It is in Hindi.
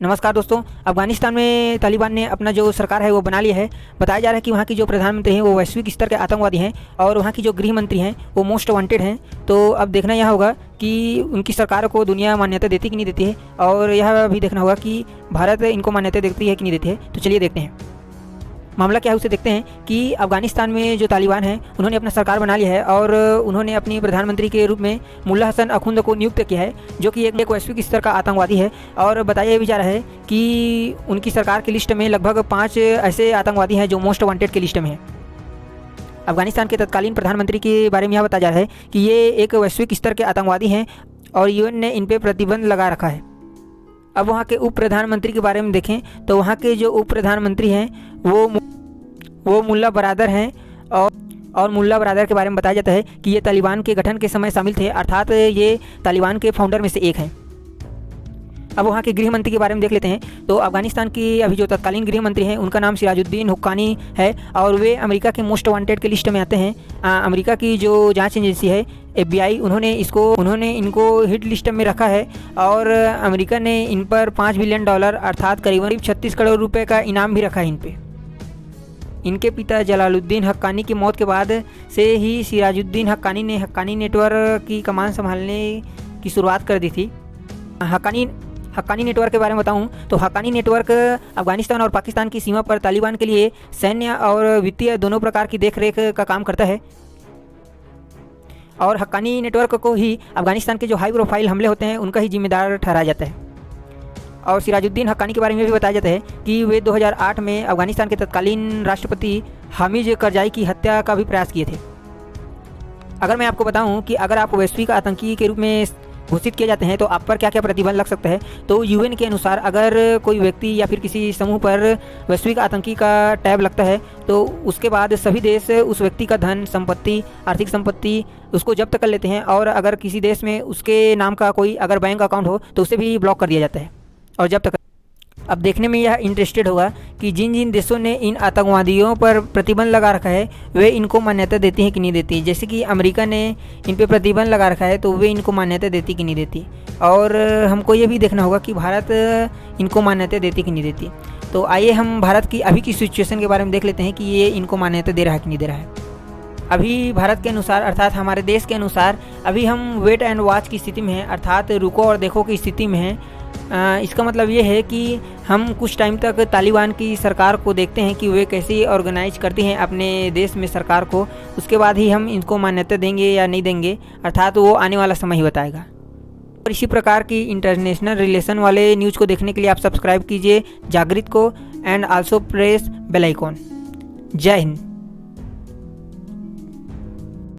नमस्कार दोस्तों। अफगानिस्तान में तालिबान ने अपना जो सरकार है वो बना लिया है। बताया जा रहा है कि वहाँ की जो प्रधानमंत्री हैं वो वैश्विक स्तर के आतंकवादी हैं और वहाँ की जो गृह मंत्री हैं वो मोस्ट वांटेड हैं। तो अब देखना यह होगा कि उनकी सरकार को दुनिया मान्यता देती कि नहीं देती है, और यह भी देखना होगा कि भारत इनको मान्यता देती है कि नहीं देती है। तो चलिए देखते हैं मामला क्या है, उसे देखते हैं कि अफगानिस्तान में जो तालिबान हैं उन्होंने अपना सरकार बना लिया है और उन्होंने अपनी प्रधानमंत्री के रूप में मुल्ला हसन अखुंद को नियुक्त किया है, जो कि एक वैश्विक स्तर का आतंकवादी है। और बताया भी जा रहा है कि उनकी सरकार की लिस्ट में लगभग 5 ऐसे आतंकवादी हैं जो मोस्ट वांटेड की लिस्ट में हैं। अफगानिस्तान के तत्कालीन प्रधानमंत्री के बारे में यह बताया जा रहा है कि ये एक वैश्विक स्तर के आतंकवादी हैं और यूएन ने इन पर प्रतिबंध लगा रखा है। अब वहाँ के उप प्रधानमंत्री के बारे में देखें तो वहाँ के जो उप प्रधानमंत्री हैं वो मुल्ला बरादर हैं और मुल्ला बरादर के बारे में बताया जाता है कि ये तालिबान के गठन के समय शामिल थे, अर्थात ये तालिबान के फाउंडर में से एक हैं। अब वहाँ के गृह मंत्री के बारे में देख लेते हैं। तो अफगानिस्तान की अभी जो तत्कालीन गृह मंत्री हैं उनका नाम सिराजुद्दीन हुक्कानी है और वे अमेरिका के मोस्ट वांटेड की लिस्ट में आते हैं। अमेरिका की जो जांच एजेंसी है FBI, उन्होंने इनको हिट लिस्ट में रखा है और अमेरिका ने इन पर $5 बिलियन अर्थात करीबन 36 करोड़ रुपए का इनाम भी रखा है इन पे। इनके पिता जलालुद्दीन हक्कानी की मौत के बाद से ही सिराजुद्दीन हक्कानी ने हक्कानी नेटवर्क की कमान संभालने की शुरुआत कर दी थी। हक्कानी नेटवर्क के बारे में बताऊं तो हक्कानी नेटवर्क अफगानिस्तान और पाकिस्तान की सीमा पर तालिबान के लिए सैन्य और वित्तीय दोनों प्रकार की देखरेख का काम करता है। और हक्कानी नेटवर्क को ही अफगानिस्तान के जो हाई प्रोफाइल हमले होते हैं उनका ही जिम्मेदार ठहराया जाता है। और सिराजुद्दीन हक्कानी के बारे में भी बताया जाता है कि वे 2008 में अफगानिस्तान के तत्कालीन राष्ट्रपति हामिद करजाई की हत्या का भी प्रयास किए थे। अगर मैं आपको बताऊं कि अगर आप वैश्विक आतंकी के रूप में घोषित किए जाते हैं तो आप पर क्या क्या प्रतिबंध लग सकता है, तो यूएन के अनुसार अगर कोई व्यक्ति या फिर किसी समूह पर वैश्विक आतंकी का टैब लगता है तो उसके बाद सभी देश उस व्यक्ति का धन संपत्ति, आर्थिक संपत्ति उसको जब्त कर लेते हैं। और अगर किसी देश में उसके नाम का कोई अगर बैंक अकाउंट हो तो उसे भी ब्लॉक कर दिया जाता है और जब्त कर। अब देखने में यह इंटरेस्टेड होगा कि जिन जिन देशों ने इन आतंकवादियों पर प्रतिबंध लगा रखा है वे इनको मान्यता देती हैं कि नहीं देती। जैसे कि अमेरिका ने इन पे प्रतिबंध लगा रखा है तो वे इनको मान्यता देती कि नहीं देती, और हमको ये भी देखना होगा कि भारत इनको मान्यता देती कि नहीं देती। तो आइए हम भारत की अभी की सिचुएशन के बारे में देख लेते हैं कि ये इनको मान्यता दे रहा है कि नहीं दे रहा है। अभी भारत के अनुसार अर्थात हमारे देश के अनुसार अभी हम वेट एंड वॉच की स्थिति में हैं, अर्थात रुको और देखो की स्थिति में हैं। इसका मतलब ये है कि हम कुछ टाइम तक तालिबान की सरकार को देखते हैं कि वे कैसे ऑर्गेनाइज करती हैं अपने देश में सरकार को, उसके बाद ही हम इनको मान्यता देंगे या नहीं देंगे, अर्थात वो आने वाला समय ही बताएगा। और इसी प्रकार की इंटरनेशनल रिलेशन वाले न्यूज़ को देखने के लिए आप सब्सक्राइब कीजिए जागृत को and also press bell icon. जय हिंद।